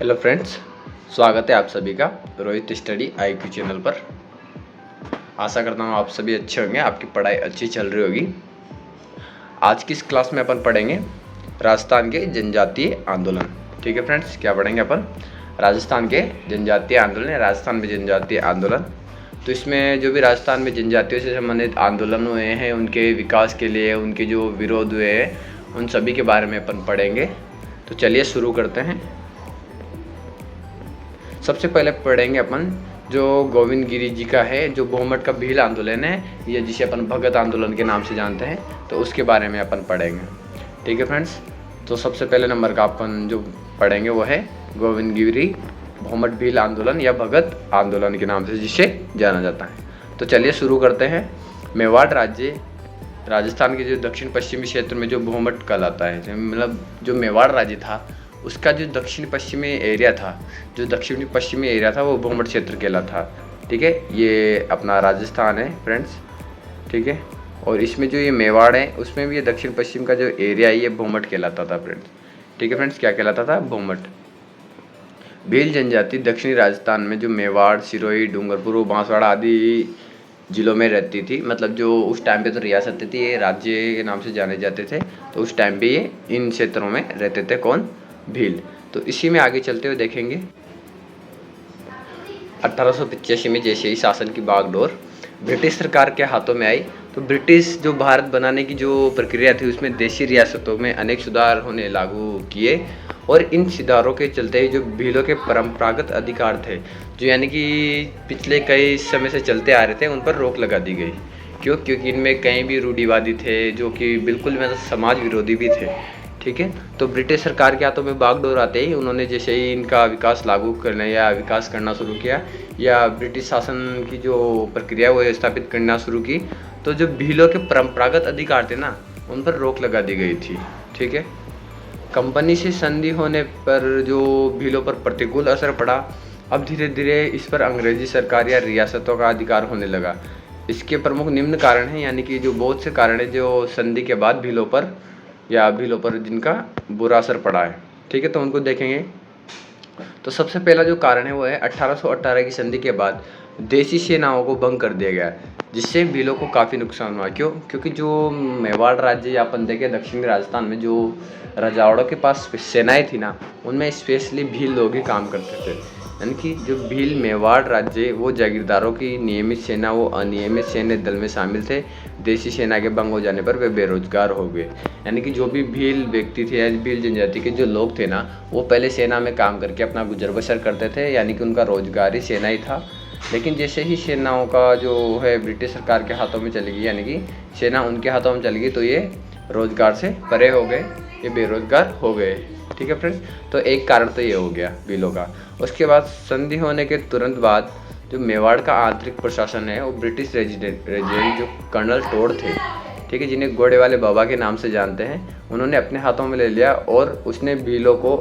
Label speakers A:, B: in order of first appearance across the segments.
A: Hello friends, स्वागत है आप सभी का रोहित स्टडी IQ चैनल पर। आशा करता हूँ आप सभी अच्छे होंगे, आपकी पढ़ाई अच्छी चल रही होगी। आज की इस क्लास में अपन पढ़ेंगे राजस्थान के जनजातीय आंदोलन। ठीक है फ्रेंड्स, क्या पढ़ेंगे अपन? राजस्थान के जनजातीय आंदोलन या राजस्थान में जनजातीय आंदोलन। तो इसमें जो भी राजस्थान में जनजातियों से संबंधित आंदोलन हुए हैं, उनके विकास के लिए उनके जो विरोध हुए हैं, उन सभी के बारे में अपन पढ़ेंगे। तो चलिए शुरू करते हैं। सबसे पहले पढ़ेंगे अपन जो गोविंद गिरी जी का है, जो बहुमत का भील आंदोलन है, या जिसे अपन भगत आंदोलन के नाम से जानते हैं, तो उसके बारे में अपन पढ़ेंगे। ठीक है फ्रेंड्स, तो सबसे पहले नंबर का अपन जो पढ़ेंगे वो है गोविंद गिरी बहुमत भील आंदोलन या भगत आंदोलन के नाम से जिसे जाना जाता है। तो चलिए शुरू करते हैं। मेवाड़ राज्य राजस्थान के जो दक्षिण पश्चिमी क्षेत्र में जो बहुमत कहलाता है, मतलब जो मेवाड़ राज्य था उसका जो दक्षिण पश्चिमी एरिया था, वो बहुमत क्षेत्र कहलाता था। ठीक है, ये अपना राजस्थान है फ्रेंड्स। ठीक है, और इसमें जो ये मेवाड़ है उसमें भी ये दक्षिण पश्चिम का जो एरिया है ये बहुमत कहलाता था फ्रेंड्स। ठीक है फ्रेंड्स, क्या कहलाता था? बहुमत। भील जनजाति दक्षिणी राजस्थान में जो मेवाड़, सिरोही, डूंगरपुर, बांसवाड़ा आदि जिलों में रहती थी। मतलब जो उस टाइम पे तो रियासतें थी, ये राज्य के नाम से जाने जाते थे। तो उस टाइम पे ये इन क्षेत्रों में रहते थे। कौन? भील। तो इसी में आगे चलते हुए देखेंगे 1885 में जैसे ही शासन की बागडोर ब्रिटिश सरकार के हाथों में आई, तो ब्रिटिश जो भारत बनाने की जो प्रक्रिया थी उसमें देशी रियासतों में अनेक सुधार होने लागू किए, और इन सुधारों के चलते ही जो भीलों के परंपरागत अधिकार थे, जो यानी कि पिछले कई समय से चलते आ रहे थे, उन पर रोक लगा दी गई। क्यों? क्योंकि इनमें कई भी रूढ़िवादी थे जो कि बिल्कुल मतलब समाज विरोधी भी थे। ठीक है, तो ब्रिटिश सरकार के हाथों में बागडोर आते ही उन्होंने जैसे ही इनका विकास लागू करना या विकास करना शुरू किया, या ब्रिटिश शासन की जो प्रक्रिया वो स्थापित करना शुरू की, तो जो भीलों के परंपरागत अधिकार थे ना, उन पर रोक लगा दी गई थी। ठीक है, कंपनी से संधि होने पर जो भीलों पर प्रतिकूल असर पड़ा, अब धीरे धीरे इस पर अंग्रेजी सरकार या रियासतों का अधिकार होने लगा। इसके प्रमुख निम्न कारण हैं, यानी कि जो बहुत से कारण हैं जो संधि के बाद भीलों पर जिनका बुरा असर पड़ा है। ठीक है, तो उनको देखेंगे। तो सबसे पहला जो कारण है वो है 1818 की संधि के बाद देशी सेनाओं को भंग कर दिया गया, जिससे भीलों को काफ़ी नुकसान हुआ। क्यों? क्योंकि जो मेवाड़ राज्य या अपन देखें दक्षिणी राजस्थान में जो रजावड़ों के पास सेनाएं थी ना, उनमें स्पेशली भील लोग ही काम करते थे। यानी कि जो भील मेवाड़ राज्य वो जागीरदारों की नियमित सेना वो अनियमित सैन्य दल में शामिल थे। देशी सेना के भंग हो जाने पर वे बेरोजगार हो गए। यानी कि जो भी भील व्यक्ति थे या भील जनजाति के जो लोग थे ना, वो पहले सेना में काम करके अपना गुजर बसर करते थे, यानी कि उनका रोजगार ही सेना ही था। लेकिन जैसे ही सेनाओं का जो है ब्रिटिश सरकार के हाथों में चली गई, यानी कि सेना उनके हाथों में चली गई, तो ये रोजगार से परे हो गए, ये बेरोजगार हो गए। ठीक है फ्रेंड्स, तो एक कारण तो ये हो गया भीलों का। उसके बाद संधि होने के तुरंत बाद जो मेवाड़ का आंतरिक प्रशासन है वो ब्रिटिश रेजिडेंट जो कर्नल टोड थे, ठीक है, जिन्हें घोड़े वाले बाबा के नाम से जानते हैं, उन्होंने अपने हाथों में ले लिया और उसने भीलों को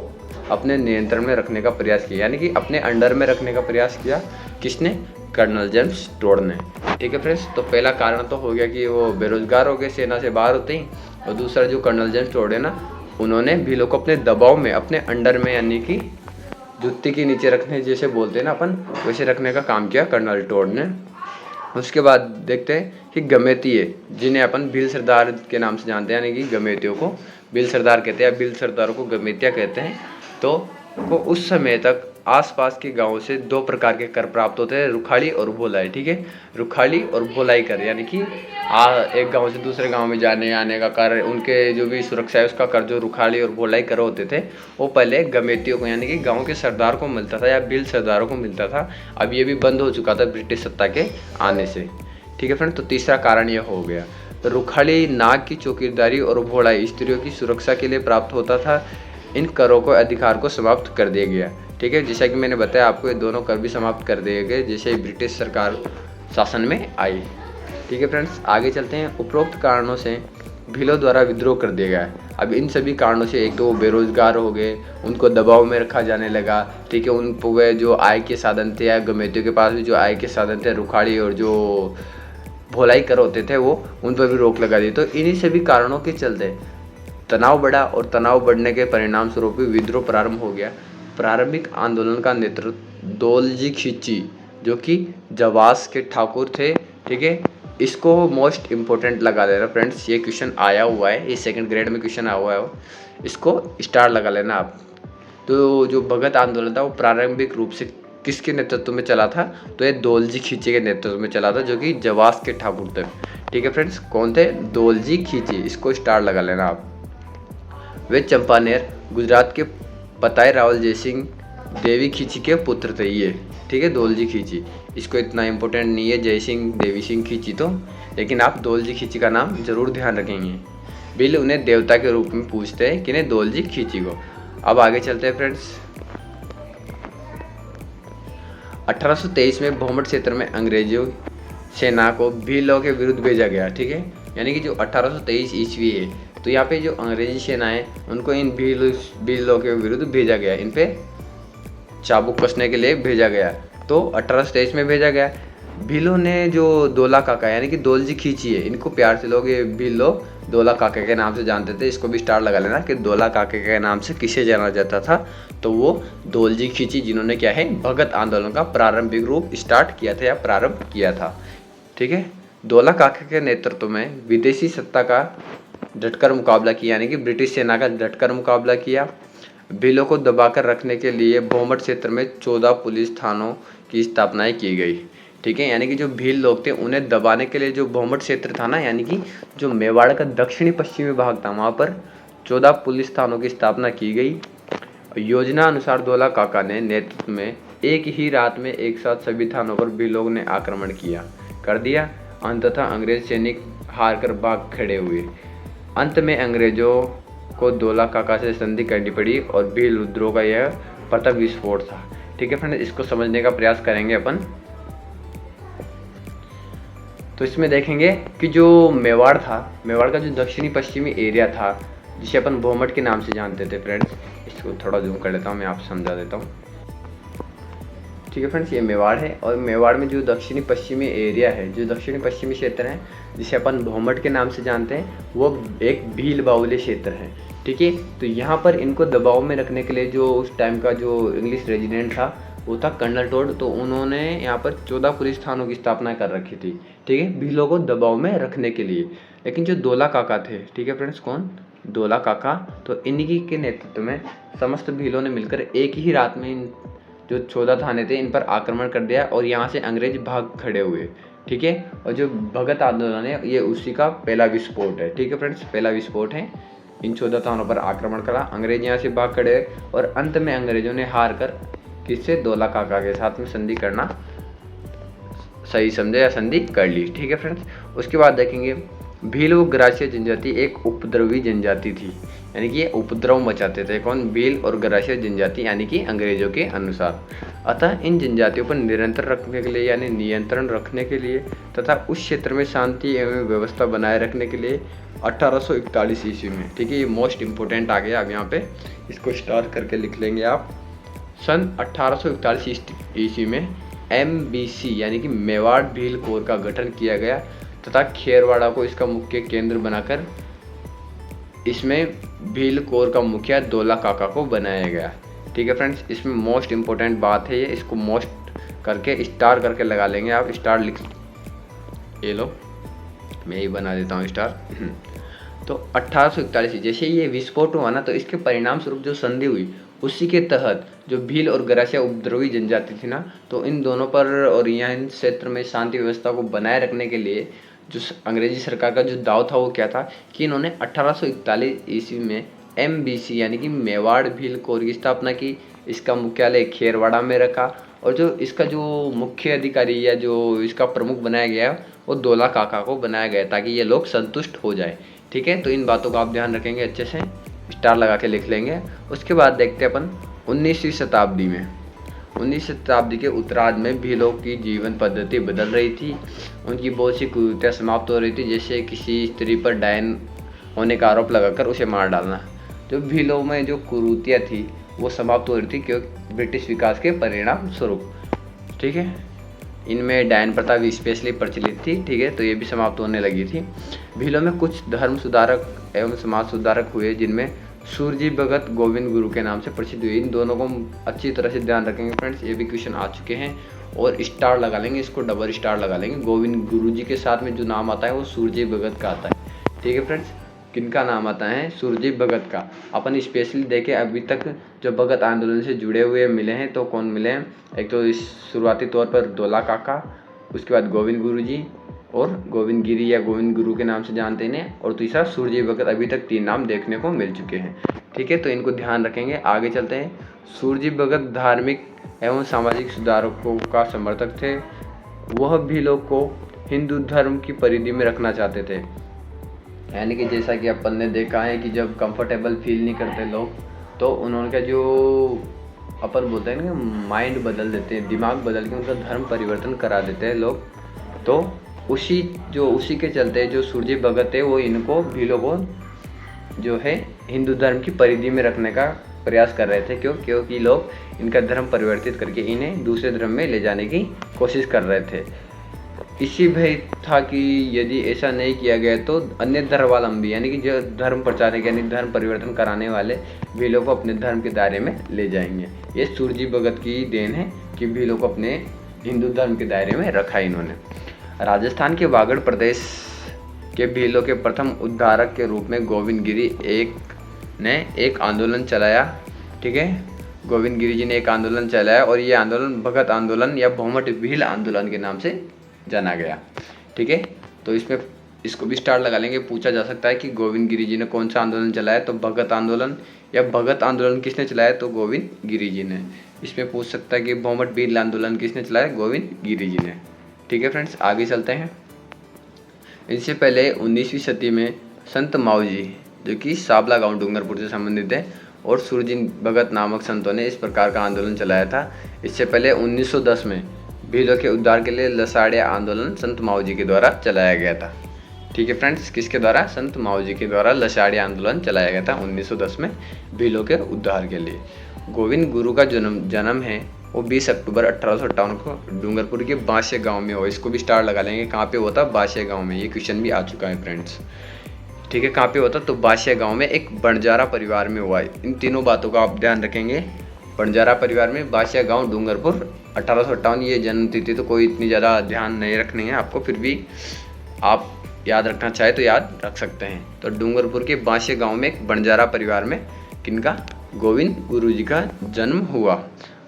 A: अपने नियंत्रण में रखने का प्रयास किया, यानी कि अपने अंडर में रखने का प्रयास किया। किसने? कर्नल जेम्स टोड ने। ठीक है फ्रेंड्स, तो पहला कारण तो हो गया कि वो बेरोजगार हो गए सेना से बाहर होते ही, और दूसरा जो कर्नल जेम्स टोड है ना, उन्होंने भीलों को अपने दबाव में, अपने अंडर में, यानी कि जुत्ती के नीचे रखने जैसे बोलते हैं ना अपन, वैसे रखने का काम किया कर्नल टोड ने। उसके बाद देखते हैं कि गमेतिये, जिन्हें अपन भील सरदार के नाम से जानते हैं, यानी कि गमेतियों को भील सरदार कहते हैं, भील सरदारों को गमेतिया कहते हैं। तो को उस समय तक आसपास के गांवों से दो प्रकार के कर प्राप्त होते हैं, रुखाड़ी और भोलाई। ठीक है, रुखाड़ी और भोलाई कर, यानी कि एक गांव से दूसरे गांव में जाने आने का कर, उनके जो भी सुरक्षा है उसका कर, जो रुखाड़ी और भोलाई कर होते थे, वो पहले गमेतियों को, यानी कि गांव के सरदार को मिलता था या भील सरदारों को मिलता था। अब ये भी बंद हो चुका था ब्रिटिश सत्ता के आने से। ठीक है फ्रेंड, तो तीसरा कारण यह हो गया। रुखाड़ी नाग की चौकीदारी और भोलाई स्त्रियों की सुरक्षा के लिए प्राप्त होता था। इन करों को अधिकार को समाप्त कर दिया गया। ठीक है, जैसा कि मैंने बताया आपको, ये दोनों कर भी समाप्त कर दिए गए जैसे ही ब्रिटिश सरकार शासन में आई। ठीक है फ्रेंड्स, आगे चलते हैं। उपरोक्त कारणों से भीलों द्वारा विद्रोह कर दिया गया। अब इन सभी कारणों से एक तो वो बेरोजगार हो गए, उनको दबाव में रखा जाने लगा। ठीक है, उन वे जो आय के साधन थे या गमेतियों के पास भी जो आय के साधन थे, रुखाड़ी और जो भोलाई कर होते थे, वो उन पर भी रोक लगा दी। तो इन्हीं सभी कारणों के चलते तनाव बढ़ा, और तनाव बढ़ने के परिणाम स्वरूप विद्रोह प्रारंभ हो गया। प्रारंभिक आंदोलन का नेतृत्व दोलजी खिची, जो कि जवास के ठाकुर थे। ठीक है, इसको मोस्ट इम्पोर्टेंट लगा लेना फ्रेंड्स, ये क्वेश्चन आया हुआ है, ये सेकंड ग्रेड में क्वेश्चन आया हुआ है, इसको स्टार लगा लेना आप। तो जो भगत आंदोलन था वो प्रारंभिक रूप से किसके नेतृत्व में चला था? तो ये दोलजी खींची के नेतृत्व में चला था, जो कि जवास के ठाकुर थे। ठीक है फ्रेंड्स, कौन थे? दोलजी खींची, इसको स्टार लगा लेना आप। वे चंपानेर गुजरात के पताई रावल जयसिंह देवी खींची के पुत्र थे ये। ठीक है, दोलजी खींची, इसको इतना इम्पोर्टेंट नहीं है जयसिंह देवी सिंह खींची तो, लेकिन आप दोलजी खींची का नाम जरूर ध्यान रखेंगे। बिल उन्हें देवता के रूप में पूजते हैं, किन्हें? दोलजी खींची को। अब आगे चलते हैं फ्रेंड्स। 1823 में भोमट क्षेत्र में अंग्रेजों सेना को भीलों के विरुद्ध भेजा गया। ठीक है, यानी कि जो 1823 ईस्वी है, तो यहाँ पे जो अंग्रेजी सेना है उनको इन भीलों के विरुद्ध भेजा गया, इन पे चाबुक कसने के लिए भेजा गया। तो 1823 में भेजा गया। भीलों ने जो दोला काका यानी कि दोलजी खींची है, इनको प्यार से लोग ये भीलो दोला काका के नाम से जानते थे। इसको भी स्टार लगा लेना कि दोला काका के नाम से किसे जाना जाता था? तो वो दोलजी खींची, जिन्होंने क्या है, भगत आंदोलन का प्रारंभिक रूप स्टार्ट किया था या प्रारंभ किया था। ठीक है, दोला काका के नेतृत्व में विदेशी सत्ता का डटकर मुकाबला किया, यानी कि ब्रिटिश सेना का डटकर मुकाबला किया। भीलों को दबाकर रखने के लिए भोमट क्षेत्र में 14 पुलिस थानों की स्थापना की गई। ठीक है, यानी कि जो भील लोग थे उन्हें दबाने के लिए जो भोमट क्षेत्र था ना, यानी कि जो मेवाड़ का दक्षिणी पश्चिमी भाग था, वहाँ पर 14 पुलिस थानों की स्थापना की गई। योजना अनुसार दोला काका ने नेतृत्व में एक ही रात में एक साथ सभी थानों पर भीलों ने आक्रमण कर दिया। अंततः अंग्रेज सैनिक हार कर भाग खड़े हुए। अंत में अंग्रेजों को दोला काका से संधि करनी पड़ी और भील विद्रोह का यह प्रथम विस्फोट था। ठीक है फ्रेंड्स, इसको समझने का प्रयास करेंगे अपन। तो इसमें देखेंगे कि जो मेवाड़ था, मेवाड़ का जो दक्षिणी पश्चिमी एरिया था, जिसे अपन भोमट के नाम से जानते थे फ्रेंड्स, इसको थोड़ा जूम कर लेता हूँ, मैं आपको समझा देता हूँ। ठीक है फ्रेंड्स, ये मेवाड़ है और मेवाड़ में जो दक्षिणी पश्चिमी एरिया है, जो दक्षिणी पश्चिमी क्षेत्र है जिसे अपन भोमट के नाम से जानते हैं, वो एक भील बाहुल्य क्षेत्र है। ठीक है, तो यहाँ पर इनको दबाव में रखने के लिए जो उस टाइम का जो इंग्लिश रेजिडेंट था वो था कर्नल टोड, तो उन्होंने यहाँ पर 14 पुलिस थानों की स्थापना कर रखी थी। ठीक है, भीलों को दबाव में रखने के लिए। लेकिन जो दोला काका थे, ठीक है फ्रेंड्स, कौन? दोला काका, तो इन्हीं के नेतृत्व में समस्त भीलों ने मिलकर एक ही रात में इन जो 14 थाने थे इन पर आक्रमण कर दिया और यहाँ से अंग्रेज भाग खड़े हुए। ठीक है, और जो भगत आंदोलन है ये उसी का पहला विस्फोट है। ठीक है फ्रेंड्स, पहला विस्फोट है। इन 14 थानों पर आक्रमण करा, अंग्रेज यहाँ से भाग खड़े और अंत में अंग्रेजों ने हार कर किससे? दोला काका के साथ में संधि करना सही समझे या संधि कर ली। ठीक है फ्रेंड्स, उसके बाद देखेंगे भील व गरासिया जनजाति एक उपद्रवी जनजाति थी, यानी कि ये उपद्रव मचाते थे। कौन? भील और गरासिया जनजाति, यानी कि अंग्रेजों के अनुसार। अतः इन जनजातियों पर निरंतर रखने के लिए यानी नियंत्रण रखने के लिए तथा उस क्षेत्र में शांति एवं व्यवस्था बनाए रखने के लिए 1841 ईस्वी में, ठीक है, ये मोस्ट इम्पोर्टेंट आ गया। अब यहाँ पे इसको स्टार करके लिख लेंगे आप। सन 1841 ईस्वी में MBC यानी कि मेवाड़ भील कोर का गठन किया गया तथा खेरवाड़ा को इसका मुख्य केंद्र बनाकर इसमें भील कोर का मुखिया दोला काका को बनाया गया। ठीक है फ्रेंड्स, इसमें मोस्ट इम्पोर्टेंट बात है ये, इसको मोस्ट करके स्टार करके लगा लेंगे आप। स्टार लिख, ये लो, मैं ही बना देता हूँ स्टार। तो 1841 जैसे ये विस्फोट हुआ ना, तो इसके परिणाम स्वरूप जो संधि हुई उसी के तहत जो भील और गरासिया उपद्रवी जनजाति थी ना, तो इन दोनों पर और यहाँ इन क्षेत्र में शांति व्यवस्था को बनाए रखने के लिए जो अंग्रेजी सरकार का जो दाव था वो क्या था कि इन्होंने 1841 ईस्वी में MBC यानी कि मेवाड़ भील कोर की स्थापना की। इसका मुख्यालय खेरवाड़ा में रखा और जो इसका जो मुख्य अधिकारी या जो इसका प्रमुख बनाया गया वो दोला काका को बनाया गया ताकि ये लोग संतुष्ट हो जाए। ठीक है, तो इन बातों का आप ध्यान रखेंगे, अच्छे से स्टार लगा के लिख लेंगे। उसके बाद देखते हैं अपन 19वीं शताब्दी में। 19वीं शताब्दी के उत्तरार्ध में भीलों की जीवन पद्धति बदल रही थी, उनकी बहुत सी कुरीतियाँ समाप्त हो रही थी, जैसे किसी स्त्री पर डायन होने का आरोप लगाकर उसे मार डालना। जो भीलों में जो कुरीतियाँ थी वो समाप्त हो रही थी क्योंकि ब्रिटिश विकास के परिणाम स्वरूप। ठीक है, इनमें डायन प्रथा भी स्पेशली प्रचलित थी। ठीक है, तो ये भी समाप्त होने लगी थी। भीलों में कुछ धर्म सुधारक एवं समाज सुधारक हुए जिनमें सूरजी भगत गोविंद गुरु के नाम से प्रसिद्ध हुई। इन दोनों को हम अच्छी तरह से ध्यान रखेंगे फ्रेंड्स, ये भी क्वेश्चन आ चुके हैं। और स्टार लगा लेंगे, इसको डबल स्टार लगा लेंगे। गोविंद गुरु जी के साथ में जो नाम आता है वो सूरजी भगत का आता है। ठीक है फ्रेंड्स, किनका नाम आता है? सूरजी भगत का। अपन स्पेशली देखें अभी तक जो भगत आंदोलन से जुड़े हुए मिले हैं तो कौन मिले हैं? एक तो इस शुरुआती तौर पर धोला काका, उसके बाद गोविंद गुरु जी और गोविंद गिरी या गोविंद गुरु के नाम से जानते हैं, और तीसरा सूरजी भगत। अभी तक 3 नाम देखने को मिल चुके हैं। ठीक है, तो इनको ध्यान रखेंगे। आगे चलते हैं। सूरजी भगत धार्मिक एवं सामाजिक सुधारकों का समर्थक थे। वह भीलों को हिंदू धर्म की परिधि में रखना चाहते थे। यानी कि जैसा कि अपन ने देखा है कि जब कंफर्टेबल फील नहीं करते लोग तो उन्होंने का जो अपन बोलते हैं ना माइंड बदल देते हैं, दिमाग बदल के उनका धर्म परिवर्तन करा देते हैं लोग। तो उसी के चलते जो सूरजी भगत है वो इनको भीलों को जो है हिंदू धर्म की परिधि में रखने का प्रयास कर रहे थे। क्योंकि लोग इनका धर्म परिवर्तित करके इन्हें दूसरे धर्म में ले जाने की कोशिश कर रहे थे। इसी भय था कि यदि ऐसा नहीं किया गया तो अन्य धर्मावलंबी यानी कि जो धर्म प्रचारक यानी धर्म परिवर्तन कराने वाले भीलों को अपने धर्म के दायरे में ले जाएंगे। ये सूरजी भगत की देन है कि भीलों को अपने हिंदू धर्म के दायरे में रखा इन्होंने। राजस्थान के वागड़ प्रदेश के भीलों के प्रथम उद्धारक के रूप में गोविंद गिरी ने एक आंदोलन चलाया। ठीक है, गोविंद गिरी जी ने एक आंदोलन चलाया और ये आंदोलन भगत आंदोलन या भौमट भील आंदोलन के नाम से जाना गया। ठीक है, तो इसमें इसको भी स्टार लगा लेंगे। पूछा जा सकता है कि गोविंद गिरी जी ने कौन सा आंदोलन चलाया, तो भगत आंदोलन, या भगत आंदोलन किसने चलाया, तो गोविंद गिरी जी ने। इसमें पूछ सकता है कि भौमट भील आंदोलन किसने चलाया, गोविंद गिरी जी ने। ठीक है फ्रेंड्स, आगे चलते हैं। इससे पहले 19वीं सदी में संत माऊ जी जो कि साबला गांव डूंगरपुर से संबंधित है और सूरजी भगत नामक संतों ने इस प्रकार का आंदोलन चलाया था। इससे पहले 1910 में भीलों के उद्धार के लिए लसाड़िया आंदोलन संत माऊ जी के द्वारा चलाया गया था। ठीक है फ्रेंड्स, किसके द्वारा? संत माऊ जी के द्वारा लसाड़िया आंदोलन चलाया गया था 1910 में भीलों के उद्धार के लिए। गोविंद गुरु का जन्म है वो 20 अक्टूबर 1858 को डूंगरपुर के बांसे गांव में हुआ। इसको भी स्टार लगा लेंगे। कहाँ पे होता? बांसे गांव में। ये क्वेश्चन भी आ चुका है फ्रेंड्स। ठीक है, कहाँ पे होता? तो बांसे गांव में एक बंजारा परिवार में हुआ है। इन तीनों बातों का आप ध्यान रखेंगे। बंजारा परिवार में, बांसे गांव, डूंगरपुर, 1858 ये जन्म तिथि। तो कोई इतनी ज़्यादा ध्यान नहीं रखनी है आपको, फिर भी आप याद रखना चाहे तो याद रख सकते हैं। तो डूंगरपुर के बांसे गांव में एक बंजारा परिवार में किनका? गोविंद गुरु जी का जन्म हुआ।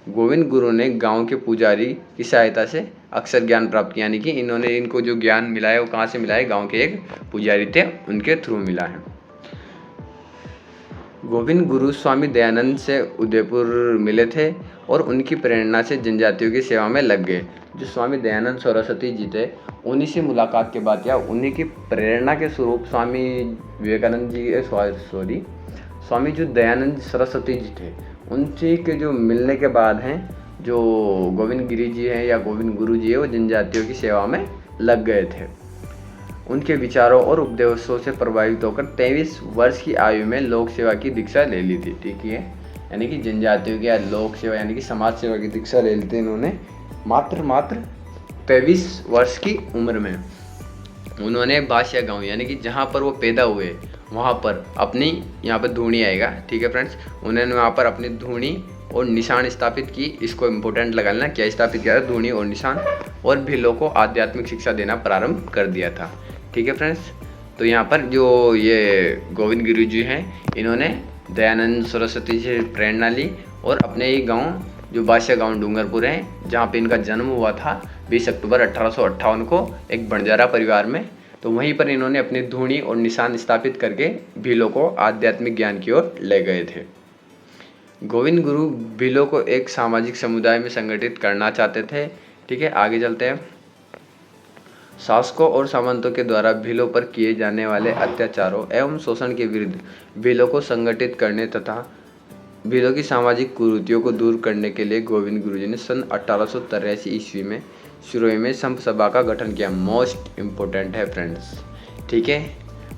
A: गोविंद गुरु ने गांव के पुजारी की सहायता से अक्षर ज्ञान प्राप्त किया। यानी कि इनको जो ज्ञान मिला है वो कहाँ से मिला है? गांव के एक पुजारी थे, उनके थ्रू मिला है। गोविंद गुरु स्वामी दयानंद से उदयपुर मिले थे और उनकी प्रेरणा से जनजातियों की सेवा में लग गए। जो स्वामी दयानंद सरस्वती जी थे उन्हीं से मुलाकात के बाद या उन्हीं की प्रेरणा के स्वरूप स्वामी विवेकानंद जी स्वामी जो दयानंद सरस्वती जी थे उनसे के जो मिलने के बाद हैं जो गोविंद गिरी जी हैं या गोविंद गुरु जी है वो जनजातियों की सेवा में लग गए थे। उनके विचारों और उपदेशों से प्रभावित होकर 23 वर्ष की आयु में लोक सेवा की दीक्षा ले ली थी। ठीक है, यानी कि जनजातियों की लोक सेवा यानी कि समाज सेवा की दीक्षा ले ली थी इन्होंने मात्र 23 वर्ष की उम्र में। उन्होंने बांसिया गांव यानी कि जहाँ पर वो पैदा हुए वहाँ पर अपनी, यहाँ पर धूनी आएगा। ठीक है फ्रेंड्स, उन्होंने वहाँ पर अपनी धूनी और निशान स्थापित की। इसको इम्पोर्टेंट लगा लेना, क्या स्थापित किया था? धूनी और निशान, और भीलों को आध्यात्मिक शिक्षा देना प्रारंभ कर दिया था। ठीक है फ्रेंड्स, तो यहाँ पर जो ये गोविंद गुरु जी हैं इन्होंने दयानंद सरस्वती से प्रेरणा ली और अपने ही गांव जो बांसिया गांव डूंगरपुर है जहाँ पे इनका जन्म हुआ था 20 अक्टूबर 1858 को एक बंजारा परिवार में, तो वहीं पर इन्होंने अपनी धूनी और निशान स्थापित करके भीलों को आध्यात्मिक ज्ञान की ओर ले गए थे। गोविंद गुरु भीलों को एक सामाजिक समुदाय में संगठित करना चाहते थे। ठीक है, आगे चलते हैं। शासकों और सामंतों के द्वारा भीलों पर किए जाने वाले अत्याचारों एवं शोषण के विरुद्ध भीलों को संगठित करने तथा भीलों की सामाजिक कुरीतियों को दूर करने के लिए गोविंद गुरु जी ने सन 1883 ईस्वी में सिरोही में संप सभा का गठन किया। मोस्ट इम्पोर्टेंट है फ्रेंड्स। ठीक है,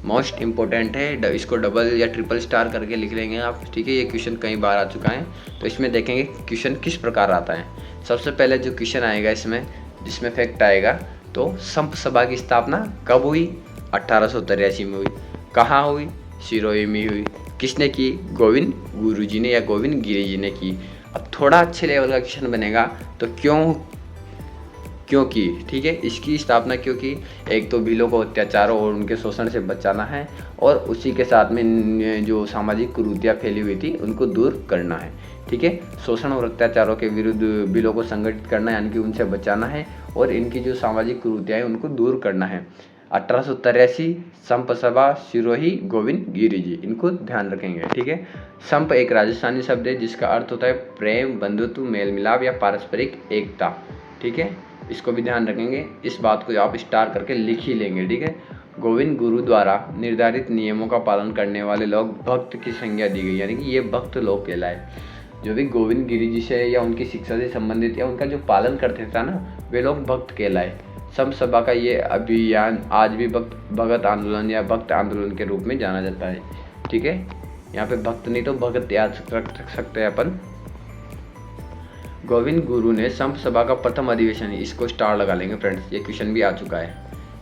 A: मोस्ट इम्पोर्टेंट है, इसको डबल या ट्रिपल स्टार करके लिख लेंगे आप। ठीक है, ये क्वेश्चन कई बार आ चुका है तो इसमें देखेंगे क्वेश्चन किस प्रकार आता है। सबसे पहले जो क्वेश्चन आएगा इसमें जिसमें फैक्ट आएगा तो संप सभा की स्थापना कब हुई? 1883 में हुई। कहाँ हुई? सिरोही में हुई। किसने की? गोविंद गुरु जी ने या गोविंद गिरी जी ने की। अब थोड़ा अच्छे लेवल का क्वेश्चन बनेगा, तो क्यों की, ठीक है, इसकी स्थापना क्यों की? एक तो भीलों को अत्याचारों और उनके शोषण से बचाना है, और उसी के साथ में जो सामाजिक कुरीतियाँ फैली हुई थी उनको दूर करना है, ठीक है। शोषण और अत्याचारों के विरुद्ध भीलों को संगठित करना है, यानी कि उनसे बचाना है, और इनकी जो सामाजिक कुरीतियाँ हैं उनको दूर करना है। 1883 संप सभा सिरोही गोविंद गिरी जी, इनको ध्यान रखेंगे, ठीक है। संप एक राजस्थानी शब्द है जिसका अर्थ होता है प्रेम, बंधुत्व, मेल मिलाप या पारस्परिक एकता, ठीक है। इसको भी ध्यान रखेंगे, इस बात को आप स्टार करके लिख ही लेंगे, ठीक है। गोविंद गुरु द्वारा निर्धारित नियमों का पालन करने वाले लोग भक्त की संज्ञा दी गई, यानी कि ये भक्त लोग कहलाए। जो भी गोविंद गिरी जी से या उनकी शिक्षा से संबंधित या उनका जो पालन करते थे ना, वे लोग भक्त कहलाए। संप सभा का ये अभियान आज भी भगत आंदोलन या भक्त आंदोलन के रूप में जाना जाता है, ठीक है। यहाँ पे भक्त नहीं तो भगत याद रख सकते हैं अपन। गोविंद गुरु ने संप सभा का प्रथम अधिवेशन, इसको स्टार लगा लेंगे फ्रेंड्स, ये क्वेश्चन भी आ चुका है,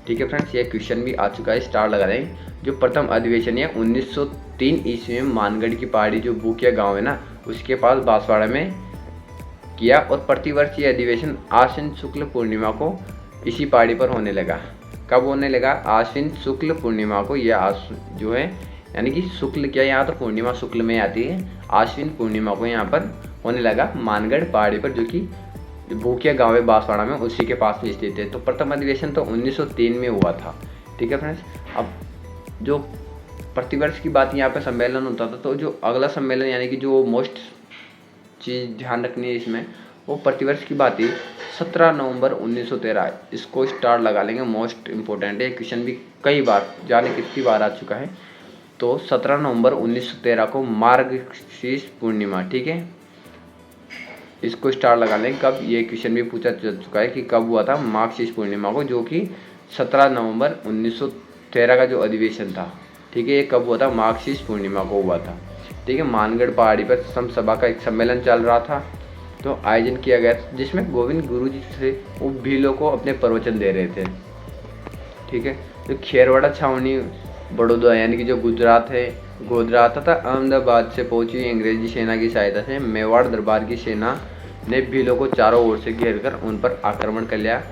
A: ठीक है फ्रेंड्स, ये क्वेश्चन भी आ चुका है, स्टार लगा लेंगे। जो प्रथम अधिवेशन है 1903 ईस्वी में मानगढ़ की पहाड़ी जो बूकिया गांव है ना, उसके पास बांसवाड़ा में किया, और प्रतिवर्ष ये अधिवेशन आश्विन शुक्ल पूर्णिमा को इसी पहाड़ी पर होने लगा। कब होने लगा? आश्विन शुक्ल पूर्णिमा को। यह जो है यानी कि शुक्ल क्या, यहाँ तो पूर्णिमा शुक्ल में आती है, आश्विन पूर्णिमा को यहाँ पर होने लगा मानगढ़ पहाड़ी पर, जो कि भूकिया गाँव है बांसवाड़ा में, उसी के पास में स्थित है। तो प्रथम अधिवेशन तो 1903 में हुआ था, ठीक है फ्रेंड्स। अब जो प्रतिवर्ष की बात यहाँ पर सम्मेलन होता था, तो जो अगला सम्मेलन यानी कि जो मोस्ट चीज़ ध्यान रखनी है इसमें, वो प्रतिवर्ष की बात ही 17 नवंबर 1913, इसको स्टार लगा लेंगे, मोस्ट इम्पोर्टेंट है, क्वेश्चन भी कई बार जाने कितनी बार आ चुका है। तो 17 नवंबर 1913 को मार्गशीर्ष पूर्णिमा, ठीक है, इसको स्टार लगा लें। कब? ये क्वेश्चन भी पूछा जा चुका है कि कब हुआ था मार्गशीर्ष पूर्णिमा को, जो कि 17 नवंबर 1913 का जो अधिवेशन था, ठीक है, ये कब हुआ था? मार्गशीर्ष पूर्णिमा को हुआ था, ठीक है। मानगढ़ पहाड़ी पर संप सभा का एक सम्मेलन चल रहा था, तो आयोजन किया गया, जिसमें गोविंद गुरु जी से वो भीलों को अपने प्रवचन दे रहे थे, ठीक है। जो खेरवाड़ा छावनी बड़ौदा यानी कि जो गुजरात है, गोधरा तथा अहमदाबाद से पहुंची अंग्रेजी सेना की सहायता से मेवाड़ दरबार की सेना ने भीलों को चारों ओर से घेरकर उन पर आक्रमण कर लिया।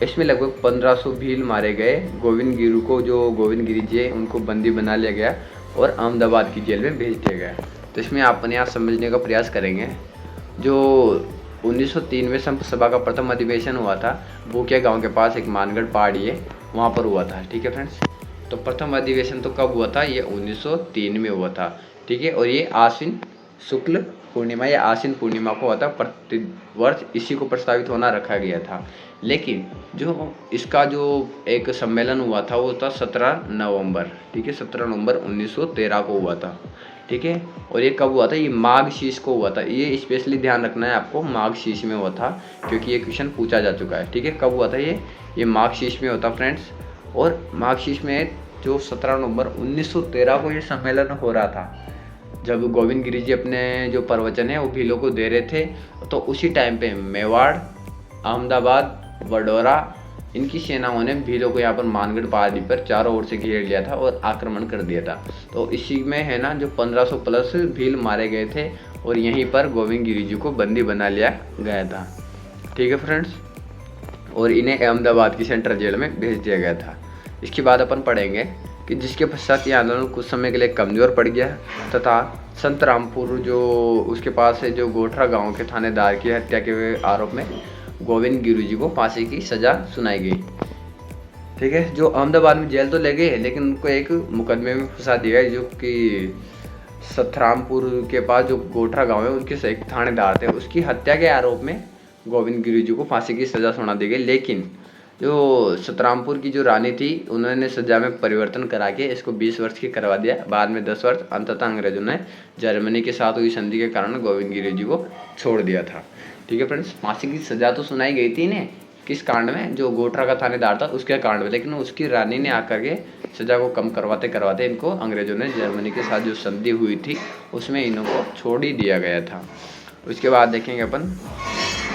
A: इसमें लगभग 1500 भील मारे गए। गोविंद गिरी को, जो गोविंद गिरी जी है, उनको बंदी बना लिया गया और अहमदाबाद की जेल में भेज दिया गया। तो इसमें आप अपने आप समझने का प्रयास करेंगे, जो 1903 में संप सभा का प्रथम अधिवेशन हुआ था, भूकिया गांव के पास एक मानगढ़ पहाड़ी है, वहाँ पर हुआ था, ठीक है फ्रेंड्स। तो प्रथम अधिवेशन तो कब हुआ था? ये 1903 में हुआ था, ठीक है। और ये आश्विन शुक्ल पूर्णिमा या आश्विन पूर्णिमा को हुआ था, प्रतिवर्ष इसी को प्रस्तावित होना रखा गया था। लेकिन जो इसका जो एक सम्मेलन हुआ था वो था 17 नवंबर, ठीक है, 17 नवंबर 1913 को हुआ था, ठीक है। और ये कब हुआ था? ये माघशीर्ष को हुआ था। ये स्पेशली ध्यान रखना है आपको, माघशीर्ष में हुआ था, क्योंकि ये क्वेश्चन पूछा जा चुका है, ठीक है। कब हुआ था ये माघशीर्ष में होता फ्रेंड्स। और माघशीर्ष में जो 17 नवंबर 1913 को ये सम्मेलन हो रहा था, जब गोविंद गिरी जी अपने जो प्रवचन है वो भीलों को दे रहे थे, तो उसी टाइम पे मेवाड़, अहमदाबाद, वडोदरा, इनकी सेनाओं ने भीलों को यहाँ पर मानगढ़ पहाड़ी पर चारों ओर से घेर लिया था और आक्रमण कर दिया था। तो इसी में है ना जो 1500 प्लस भील मारे गए थे, और यहीं पर गोविंद गिरी जी को बंदी बना लिया गया था, ठीक है फ्रेंड्स। और इन्हें अहमदाबाद की सेंट्रल जेल में भेज दिया गया था। इसके बाद अपन पढ़ेंगे कि जिसके पश्चात ये आंदोलन कुछ समय के लिए कमज़ोर पड़ गया, तथा संत रामपुर जो उसके पास है, जो गोठरा गांव के थानेदार की हत्या के आरोप में गोविंद गिरी जी को फांसी की सज़ा सुनाई गई, ठीक है। जो अहमदाबाद में जेल तो ले गए, लेकिन उनको एक मुकदमे में फंसा दिया गया, जो कि सतरामपुर के पास जो गोठरा गाँव है उनके एक थानेदार थे, उसकी हत्या के आरोप में गोविंद गिरी जी को फांसी की सज़ा सुना दी गई। लेकिन जो सतरामपुर की जो रानी थी, उन्होंने सजा में परिवर्तन करा के इसको 20 वर्ष की करवा दिया, बाद में 10 वर्ष। अंततः अंग्रेजों ने जर्मनी के साथ हुई संधि के कारण गोविंद गिरी जी को छोड़ दिया था, ठीक है फ्रेंड्स। फांसी की सजा तो सुनाई गई थी इन्हें, किस कांड में? जो गोठरा का थानेदार था उसके कांड में, लेकिन उसकी रानी ने आकर के सजा को कम करवाते करवाते इनको अंग्रेजों ने जर्मनी के साथ जो संधि हुई थी उसमें इन्हों को छोड़ ही दिया गया था। उसके बाद देखेंगे अपन,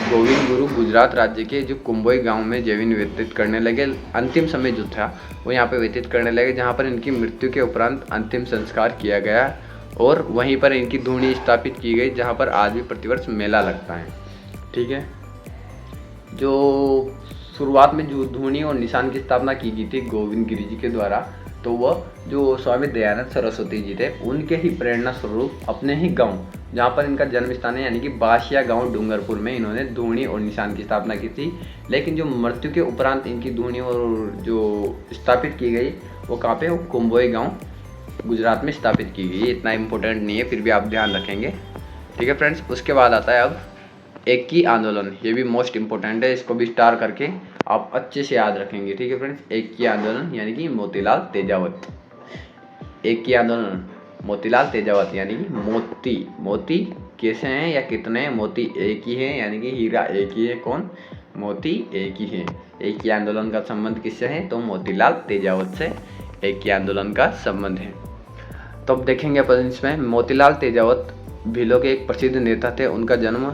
A: गोविंद गुरु गुजरात राज्य के जो कुंभोई गांव में जीवन व्यतीत करने लगे। अंतिम समय जो था वो यहाँ पे व्यतीत करने लगे, जहाँ पर इनकी मृत्यु के उपरांत अंतिम संस्कार किया गया। और वहीं पर इनकी धूनी स्थापित की गई, जहाँ पर आज भी प्रतिवर्ष मेला लगता है। ठीक है, जो शुरुआत में जो धूनी और निशान की स्थापना की गई थी गोविंद गिरी जी के द्वारा, तो वह जो स्वामी दयानंद सरस्वती जी थे उनके ही प्रेरणा स्वरूप अपने ही गांव, जहाँ पर इनका जन्म स्थान है यानी कि बासिया गांव डूंगरपुर में, इन्होंने धूनी और निशान की स्थापना की थी। लेकिन जो मृत्यु के उपरांत इनकी धूनी और जो स्थापित की गई वो कहाँ पे, वो कुंभोई गाँव गुजरात में स्थापित की गई। इतना इम्पोर्टेंट नहीं है, फिर भी आप ध्यान रखेंगे। ठीक है फ्रेंड्स, उसके बाद आता है अब एकी आंदोलन। ये भी मोस्ट इम्पोर्टेंट है, इसको भी स्टार करके आप अच्छे से याद रखेंगे। ठीक है फ्रेंड्स, एकी आंदोलन यानी कि मोतीलाल तेजावत। एकी आंदोलन मोतीलाल तेजावत यानी कि मोती, मोती कैसे हैं या कितने हैं, मोती एक ही है यानी कि हीरा एक ही है। कौन, मोती एक ही है। एकी आंदोलन का संबंध किससे है, तो मोतीलाल तेजावत से एकी आंदोलन का संबंध है। तो अब देखेंगे अपन इसमें, मोतीलाल तेजावत भीलों के एक प्रसिद्ध नेता थे। उनका जन्म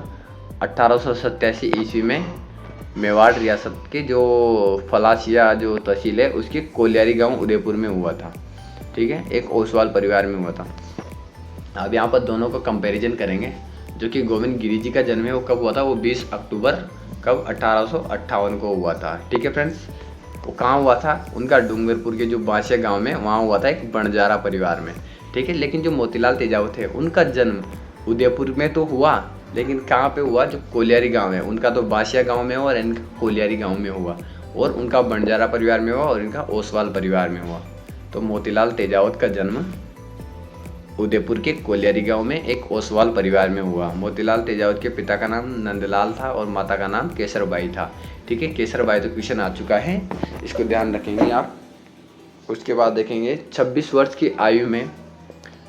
A: 1887 ईस्वी में मेवाड़ रियासत के जो फलासिया जो तहसील है उसके कोलियारी गांव उदयपुर में हुआ था। ठीक है, एक ओसवाल परिवार में हुआ था। अब यहाँ पर दोनों को कंपैरिजन करेंगे। जो कि गोविंद गिरी जी का जन्म है वो कब हुआ था, वो 20 अक्टूबर कब 1858 को हुआ था। ठीक है फ्रेंड्स, वो कहाँ हुआ था, उनका डूंगरपुर के जो बासिया गाँव में, वहाँ हुआ था एक बंजारा परिवार में। ठीक है, लेकिन जो मोतीलाल तेजावत है उनका जन्म उदयपुर में तो हुआ, लेकिन कहाँ पे हुआ, जो कोलियारी गांव है उनका तो बासिया गांव में हुआ और इनका कोलियारी गांव में हुआ, और उनका बंजारा परिवार में हुआ और इनका ओसवाल परिवार में हुआ। तो मोतीलाल तेजावत का जन्म उदयपुर के कोलियारी गांव में एक ओसवाल परिवार में हुआ। मोतीलाल तेजावत के पिता का नाम नंदलाल था और माता का नाम केसरबाई था। ठीक है, केसरबाई तो क्वेश्चन आ चुका है, इसको ध्यान रखेंगे आप। उसके बाद देखेंगे 26 वर्ष की आयु में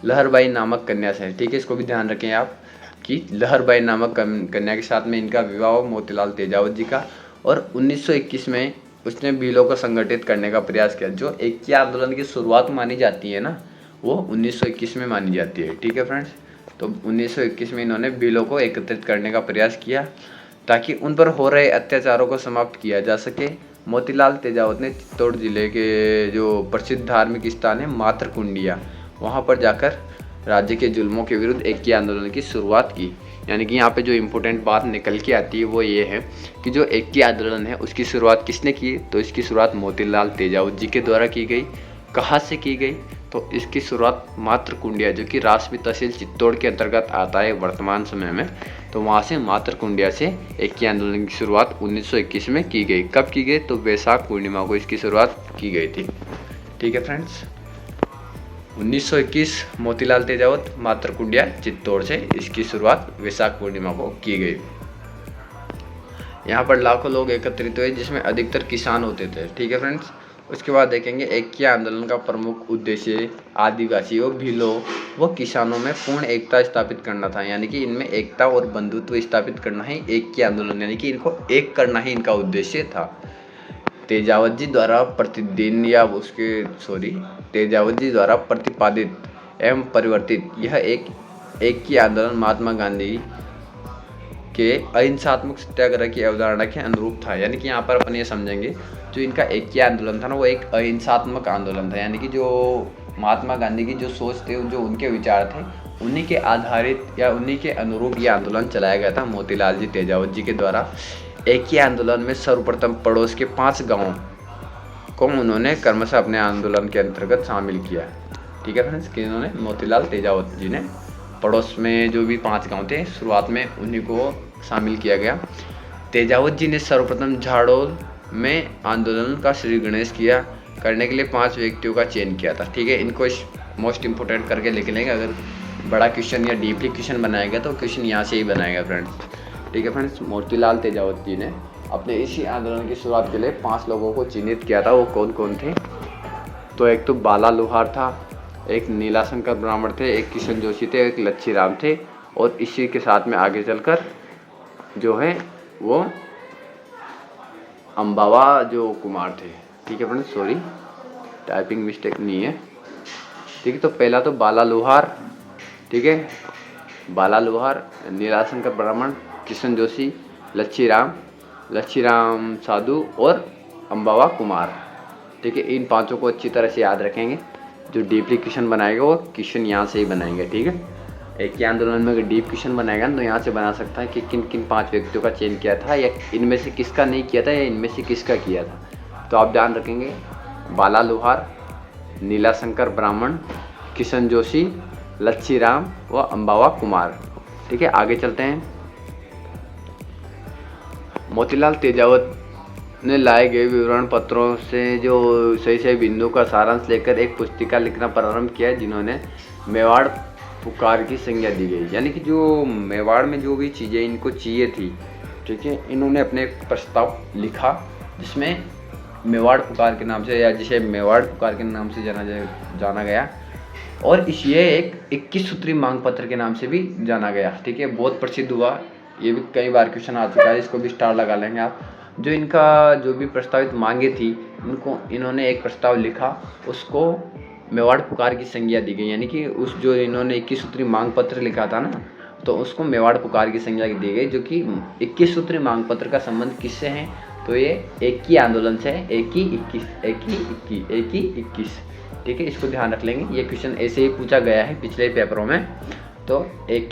A: लहरबाई नामक कन्या से। ठीक है, इसको भी ध्यान रखें आप कि लहरबाई नामक कन्या के साथ में इनका विवाह मोतीलाल तेजावत जी का, और 1921 में उसने भीलों को संगठित करने का प्रयास किया। जो एकी आंदोलन की शुरुआत मानी जाती है ना, वो 1921 में मानी जाती है। ठीक है फ्रेंड्स, तो 1921 में इन्होंने भीलों को एकत्रित करने का प्रयास किया ताकि उन पर हो रहे अत्याचारों को समाप्त किया जा सके। मोतीलाल तेजावत ने चित्तौड़ जिले के जो प्रसिद्ध धार्मिक स्थान है मातरकुंडिया, वहाँ पर जाकर राज्य के जुल्मों के विरुद्ध एकी आंदोलन की शुरुआत की। यानी कि यहाँ पे जो इम्पोर्टेंट बात निकल के आती है वो ये है कि जो एकी आंदोलन है उसकी शुरुआत किसने की, तो इसकी शुरुआत मोतीलाल तेजावत जी के द्वारा की गई। कहाँ से की गई, तो इसकी शुरुआत मातरकुंडिया, जो कि राष्ट्रीय तहसील चित्तौड़ के अंतर्गत आता है वर्तमान समय में, तो वहाँ से मातरकुंडिया से एकी आंदोलन की शुरुआत 1921 में की गई। कब की गई, तो वैशाख पूर्णिमा को इसकी शुरुआत की गई थी। ठीक है फ्रेंड्स, 1921 मोतीलाल तेजावत मातरकुंडिया चित्तौड़ से इसकी शुरुआत वैशाख पूर्णिमा को की गई। यहाँ पर लाखों लोग एकत्रित हुए जिसमें अधिकतर किसान होते थे। ठीक है फ्रेंड्स, उसके बाद देखेंगे एकी आंदोलन का प्रमुख उद्देश्य आदिवासियों, भीलों व किसानों में पूर्ण एकता स्थापित करना था। यानी कि इनमें एकता और बंधुत्व स्थापित करना ही एकी आंदोलन, यानी कि इनको एक करना ही इनका उद्देश्य था। तेजावत जी द्वारा प्रतिपादित एवं परिवर्तित यह एक ही आंदोलन महात्मा गांधी के अहिंसात्मक सत्याग्रह की अवधारणा के अनुरूप था। यानी कि यहाँ पर अपन ये समझेंगे, जो इनका एक ही आंदोलन था ना, वो एक अहिंसात्मक आंदोलन था। यानी कि जो महात्मा गांधी की जो सोच थे, जो उनके विचार थे, उन्हीं के आधारित या उन्हीं के अनुरूप ये आंदोलन चलाया गया था मोतीलाल जी तेजावत जी के द्वारा। एक ही आंदोलन में सर्वप्रथम पड़ोस के 5 गांवों को उन्होंने क्रमशः अपने आंदोलन के अंतर्गत शामिल किया। ठीक है फ्रेंड्स, कि इन्होंने मोतीलाल तेजावत जी ने पड़ोस में जो भी 5 गांव थे शुरुआत में उन्हीं को शामिल किया गया। तेजावत जी ने सर्वप्रथम झाड़ोल में आंदोलन का श्री गणेश किया करने के लिए 5 व्यक्तियों का चयन किया था। ठीक है, इनको मोस्ट इंपोर्टेंट करके लिख लेंगे। अगर बड़ा क्वेश्चन या डीपली क्वेश्चन बनाएगा तो क्वेश्चन यहाँ से ही बनाएगा फ्रेंड्स। ठीक है फ्रेंड्स, मोतीलाल तेजावत जी ने अपने इसी आंदोलन की शुरुआत के लिए 5 लोगों को चिन्हित किया था। वो कौन कौन थे, तो एक तो बाला लोहार था, एक नीलाशंकर ब्राह्मण थे, एक किशन जोशी थे, एक लच्छी राम थे, और इसी के साथ में आगे चलकर जो है वो अम्बावा जो कुमार थे। ठीक है फ्रेंड्स, सॉरी टाइपिंग मिस्टेक नहीं है। ठीक है, तो पहला तो बाला लोहार, ठीक है, बाला लोहार, नीलाशंकर ब्राह्मण, किशन जोशी, लच्छी राम साधु और अम्बावा कुमार। ठीक है, इन 5 को अच्छी तरह से याद रखेंगे। जो डीपली क्वेश्चन बनाएगा वो क्वेश्चन यहाँ से ही बनाएंगे, ठीक है। एक ही आंदोलन में अगर डीप क्वेश्चन बनाएगा ना तो यहाँ से बना सकता है कि किन किन 5 व्यक्तियों का चयन किया था, या इनमें से किसका नहीं किया था, या इनमें से किसका किया था। तो आप ध्यान रखेंगे, बाला लोहार, नीलाशंकर ब्राह्मण, किशन जोशी, लच्छी राम व अम्बावा कुमार, ठीक है। आगे चलते हैं। मोतीलाल तेजावत ने लाए गए विवरण पत्रों से जो सही सही बिंदु का सारांश लेकर एक पुस्तिका लिखना प्रारंभ किया, जिन्होंने मेवाड़ पुकार की संज्ञा दी गई। यानी कि जो मेवाड़ में जो भी चीज़ें इनको चाहिए थी, ठीक है, इन्होंने अपने एक प्रस्ताव लिखा जिसमें मेवाड़ पुकार के नाम से, या जिसे मेवाड़ पुकार के नाम से जाना गया, और ये एक 21 सूत्री मांग पत्र के नाम से भी जाना गया, ठीक है। बहुत प्रसिद्ध हुआ, ये भी कई बार क्वेश्चन आ चुका है, इसको भी स्टार लगा लेंगे आप। जो इनका जो भी प्रस्तावित मांगे थी, इन्होंने एक प्रस्ताव लिखा, उसको मेवाड़ पुकार की संज्ञा दी गई। यानी कि उस जो इन्होंने 21 सूत्री मांग पत्र लिखा था ना, तो उसको मेवाड़ पुकार की संज्ञा दी गई, जो कि 21 सूत्री मांग पत्र का संबंध किससे है, तो ये एक ही आंदोलन से है, एक ही 21, ठीक है। इसको ध्यान रख लेंगे, ये क्वेश्चन ऐसे ही पूछा गया है पिछले पेपरों में। तो एक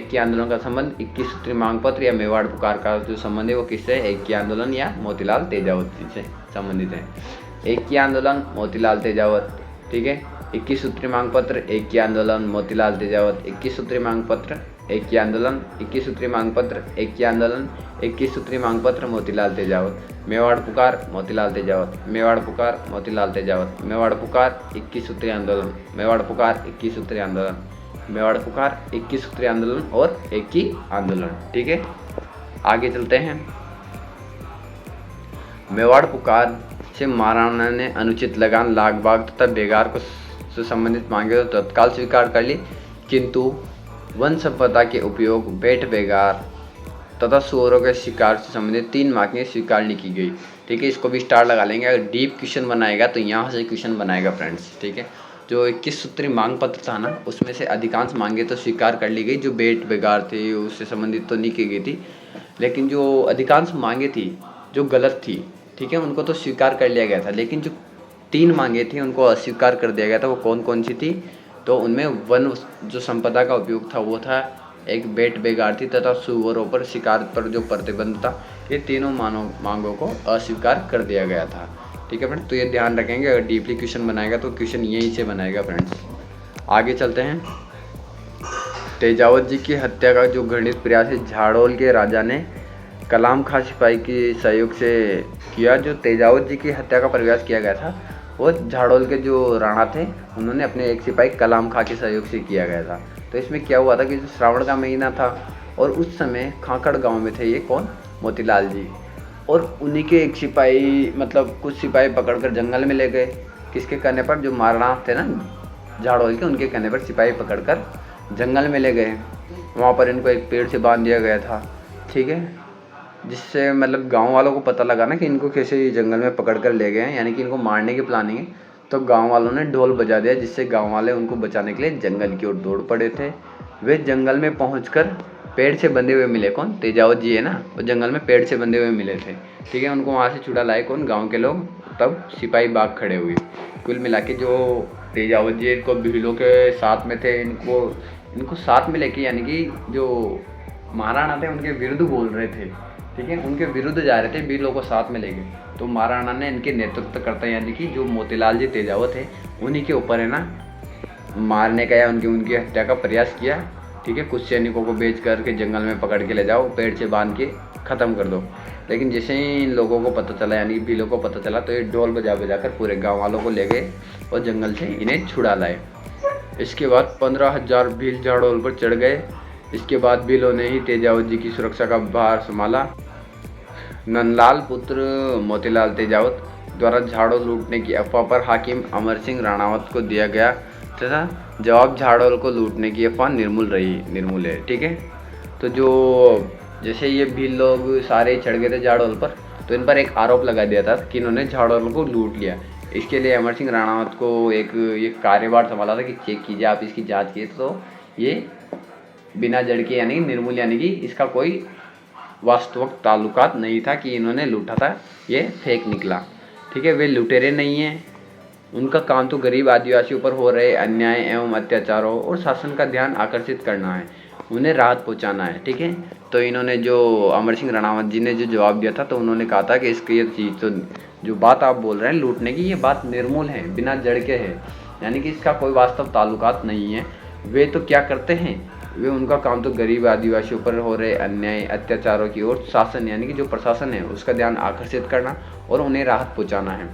A: की आंदोलन का संबंध 21 सूत्री मांग पत्र या मेवाड़ पुकार का जो संबंध है वो किससे है, एक की आंदोलन या मोतीलाल तेजावत से संबंधित है। एक की आंदोलन मोतीलाल तेजावत, ठीक है। 21 सूत्री मांग पत्र, एक की आंदोलन मोतीलाल तेजावत, 21 सूत्री मांग पत्र, एक की आंदोलन, 21 सूत्री मांग पत्र, एक की आंदोलन, 21 सूत्री मांग पत्र मोतीलाल तेजावत, मेवाड़ पुकार मोतीलाल तेजावत, मेवाड़ पुकार मोतीलाल तेजावत, मेवाड़ पुकार 21 सूत्री आंदोलन, मेवाड़ पुकार 21 सूत्री आंदोलन, मेवाड़ पुकार 21 सूत्री आंदोलन और एक ही आंदोलन, ठीक है। आगे चलते हैं। मेवाड़ पुकार से महाराणा ने अनुचित लगान, लाग बाग तथा बेगार को से संबंधित मांगे तो तत्काल स्वीकार कर ली, किंतु वन संपदा के उपयोग, बेट बेगार तथा सुअरों के शिकार से संबंधित 3 मांगें स्वीकार नहीं की गई, ठीक है। इसको भी स्टार लगा लेंगे। अगर डीप क्वेश्चन बनाएगा तो यहाँ से क्वेश्चन बनाएगा फ्रेंड्स, ठीक है। जो 21 सूत्री मांग पत्र था ना, उसमें से अधिकांश मांगे तो स्वीकार कर ली गई, जो बेट बेगार थे उससे संबंधित तो नहीं की गई थी, लेकिन जो अधिकांश मांगे थी जो गलत थी, ठीक है, उनको तो स्वीकार कर लिया गया था। लेकिन जो 3 मांगे थी उनको अस्वीकार कर दिया गया था। वो कौन कौन सी थी, तो उनमें वन जो संपदा का उपयोग था वो था, एक बेट बेगार थी, तथा सुअरों पर शिकार पर जो प्रतिबंध था, ये तीनों मांगों को अस्वीकार कर दिया गया था, ठीक है फ्रेंड्स। तो ये ध्यान रखेंगे, अगर डीपली क्वेश्चन बनाएगा तो क्वेश्चन यहीं से बनाएगा फ्रेंड्स। आगे चलते हैं। तेजावत जी की हत्या का जो घृणित प्रयास है, झाड़ोल के राजा ने कलाम खां सिपाही के सहयोग से किया। जो तेजावत जी की हत्या का प्रयास किया गया था वो झाड़ोल के जो राणा थे, उन्होंने अपने एक सिपाही कलाम खां के सहयोग से किया गया था। तो इसमें क्या हुआ था कि जो श्रावण का महीना था और उस समय खाकड़ गांव में थे, ये कौन, मोतीलाल जी, और उन्हीं के एक सिपाही, मतलब कुछ सिपाही पकड़कर जंगल में ले गए। किसके कहने पर, जो महाराणा थे ना झाड़ोल के, उनके कहने पर सिपाही पकड़कर जंगल में ले गए। वहाँ पर इनको एक पेड़ से बांध दिया गया था, ठीक है, जिससे मतलब गांव वालों को पता लगा ना कि इनको कैसे जंगल में पकड़ कर ले गए हैं, यानी कि इनको मारने की प्लानिंग है। तो गांव वालों ने ढोल बजा दिया, जिससे गांव वाले उनको बचाने के लिए जंगल की ओर दौड़ पड़े थे। वे जंगल में पहुंचकर पेड़ से बंधे हुए मिले, कौन, तेजावत जी है ना, वो जंगल में पेड़ से बंधे हुए मिले थे, ठीक है। उनको वहाँ से छुड़ा लाए कौन, गाँव के लोग। तब सिपाही बाग खड़े हुए। कुल मिला के जो तेजावत जी इनको भीलों के साथ में थे, इनको साथ में लेके, यानी कि जो महाराणा थे उनके विरुद्ध बोल रहे थे, ठीक है, उनके विरुद्ध जा रहे थे, भीलों को साथ में लेके। तो महाराणा ने इनके नेतृत्व करता, यानी कि जो मोतीलाल जी तेजावत है, उन्हीं के ऊपर है ना मारने का या उनकी हत्या का प्रयास किया, ठीक है। कुछ सैनिकों को बेच करके जंगल में पकड़ के ले जाओ, पेड़ से बांध के ख़त्म कर दो। लेकिन जैसे ही इन लोगों को पता चला, यानी कि भीलों को पता चला, तो ये ढोल बजा कर पूरे गाँव वालों को ले गए और जंगल से इन्हें छुड़ा लाए। इसके बाद 15,000 भील झाड़ोल पर चढ़ गए। इसके बाद भीलों ने ही तेजावत जी की सुरक्षा का भार संभाला। नंदलाल पुत्र मोतीलाल तेजावत द्वारा झाड़ोल लूटने की अफवाह पर हाकिम अमर सिंह राणावत को दिया गया तथा जवाब झाड़ोल को लूटने की अफवाह निर्मूल है, ठीक है। तो जो जैसे ये भील लोग सारे चढ़ गए थे झाड़ोल पर, तो इन पर एक आरोप लगा दिया था कि इन्होंने झाड़ोल को लूट लिया। इसके लिए अमर सिंह राणावत को ये कार्यभार संभाला था कि चेक कीजिए, आप इसकी जाँच कीजिए। तो ये बिना जड़ के, यानी निर्मूल, यानी कि इसका कोई वास्तविक ताल्लुकात नहीं था कि इन्होंने लूटा था, ये फेक निकला, ठीक है। वे लुटेरे नहीं हैं, उनका काम तो गरीब आदिवासियों पर हो रहे अन्याय एवं अत्याचारों और शासन का ध्यान आकर्षित करना है, उन्हें राहत पहुंचाना है। ठीक है, तो इन्होंने जो अमर सिंह रणावत जी ने जो जवाब दिया था, तो उन्होंने कहा था कि इसकी ये चीज़ तो जो बात आप बोल रहे हैं लूटने की, ये बात निर्मूल है, बिना जड़ के है, यानी कि इसका कोई वास्तव ताल्लुकात नहीं है। वे तो क्या करते हैं, वे उनका काम तो गरीब आदिवासियों पर हो रहे अन्याय अत्याचारों की ओर शासन यानी कि जो प्रशासन है उसका ध्यान आकर्षित करना और उन्हें राहत पहुंचाना है।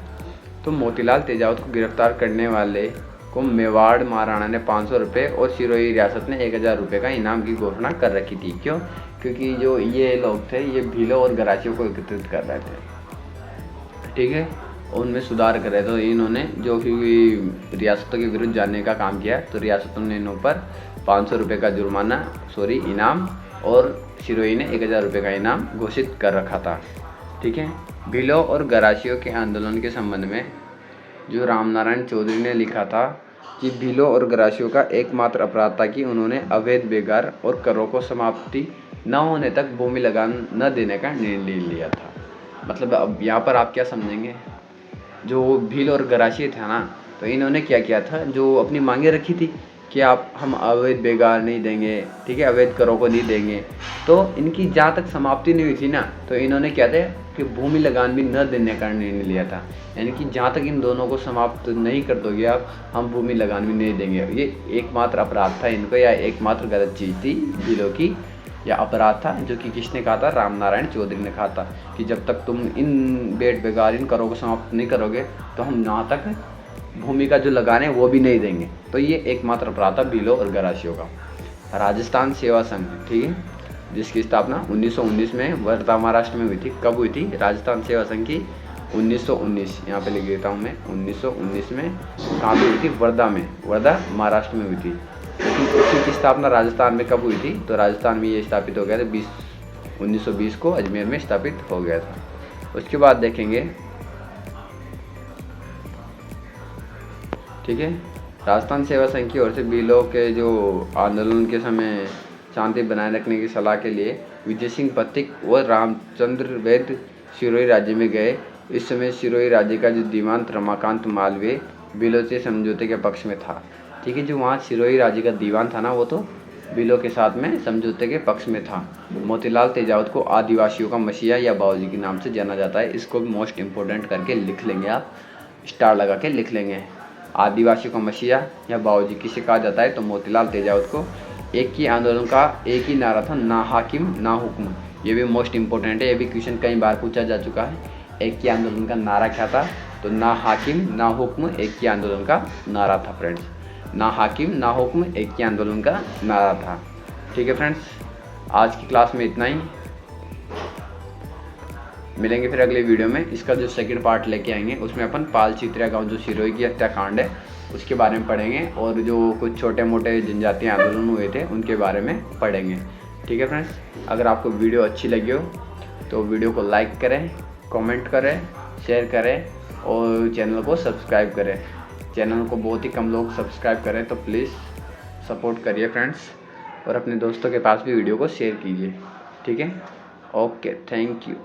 A: तो मोतीलाल तेजावत को गिरफ्तार करने वाले को मेवाड़ महाराणा ने 500 रुपये और सिरोही रियासत ने 1000 रुपये का इनाम की घोषणा कर रखी थी। क्यों? क्योंकि जो ये लोग थे ये भीलों और गरासियों को एकत्रित कर रहे थे। ठीक है, उनमें सुधार कर रहे थे। तो इन्होंने जो भी रियासतों के विरुद्ध जाने का काम किया, तो रियासतों ने इन पर 500 रुपये का जुर्माना इनाम और सिरोही ने 1000 रुपये का इनाम घोषित कर रखा था। ठीक है, भीलों और गरासियों के आंदोलन के संबंध में जो रामनारायण चौधरी ने लिखा था कि भीलों और गरासियों का एकमात्र अपराध था कि उन्होंने अवैध बेगार और करों को समाप्ति न होने तक भूमि लगान न देने का निर्णय लिया था। मतलब अब यहाँ पर आप क्या समझेंगे, जो भील और गरासी था ना, तो इन्होंने क्या किया था, जो अपनी मांगे रखी थी कि हम अवैध बेगार नहीं देंगे, ठीक है, अवैध करों को नहीं देंगे, तो इनकी जहाँ तक समाप्ति नहीं हुई थी ना, तो इन्होंने क्या था कि भूमि लगान भी न देने का निर्णय लिया था। यानी कि जहाँ तक इन दोनों को समाप्त नहीं कर दोगे आप, हम भूमि लगान भी नहीं देंगे। ये एकमात्र अपराध था इनको, या एकमात्र गलत चीज़ थी भीलों की, या अपराध था, जो कि किसने कहा था, रामनारायण चौधरी ने कहा था कि जब तक तुम इन बेगार इन करों को समाप्त नहीं करोगे तो हम यहाँ तक भूमि का जो लगान है वो भी नहीं देंगे। तो ये एकमात्र अपराध था भीलों और गरासियों का। राजस्थान सेवा संघ, ठीक है, जिसकी स्थापना 1919 में वर्धा महाराष्ट्र में हुई थी। कब हुई थी राजस्थान सेवा संघ की? 1919, यहाँ पे लिख देता हूँ मैं, 1919 में कहाँ पे हुई थी? वर्धा में, वर्धा महाराष्ट्र में हुई थी। लेकिन उसी की स्थापना राजस्थान में कब हुई थी? तो राजस्थान में ये स्थापित हो गया था 1920 को अजमेर में स्थापित हो गया था। उसके बाद देखेंगे, ठीक है, राजस्थान सेवा संघ की ओर से भीलों के जो आंदोलन के समय शांति बनाए रखने की सलाह के लिए विजय सिंह पथिक व रामचंद्र वैद्य सिरोही राज्य में गए। इस समय सिरोही राज्य का जो दीवान रमाकांत मालवीय भीलों से समझौते के पक्ष में था। ठीक है, जो वहाँ सिरोही राज्य का दीवान था ना, वो तो भीलों के साथ में समझौते के पक्ष में था। मोतीलाल तेजावत को आदिवासियों का मसीहा या बाबूजी के नाम से जाना जाता है। इसको भी मोस्ट इम्पोर्टेंट करके लिख लेंगे, आप स्टार लगा के लिख लेंगे। आदिवासियों का मसीहा या बाबूजी किसे कहा जाता है? तो मोतीलाल तेजावत को। एक ही आंदोलन का एक ही नारा था, ना हाकिम ना हुक्म। ये भी मोस्ट इम्पोर्टेंट है, ये भी क्वेश्चन कई बार पूछा जा चुका है। एक ही आंदोलन का नारा क्या था? तो ना हाकिम ना हुक्म एक ही आंदोलन का नारा था फ्रेंड्स। ना हाकिम ना हुक्म एक ही आंदोलन का नारा था। ठीक है फ्रेंड्स, आज की क्लास में इतना ही। मिलेंगे फिर अगले वीडियो में। इसका जो सेकंड पार्ट लेके आएंगे, उसमें अपन पाल चित्रिया गाँव जो सिरोही की हत्याकांड है उसके बारे में पढ़ेंगे, और जो कुछ छोटे मोटे जनजातीय आंदोलन हुए थे उनके बारे में पढ़ेंगे। ठीक है फ्रेंड्स, अगर आपको वीडियो अच्छी लगी हो तो वीडियो को लाइक करें, कमेंट करें, शेयर करें और चैनल को सब्सक्राइब करें। चैनल को बहुत ही कम लोग सब्सक्राइब करें, तो प्लीज़ सपोर्ट करिए फ्रेंड्स, और अपने दोस्तों के पास भी वीडियो को शेयर कीजिए। ठीक है, ओके, थैंक यू।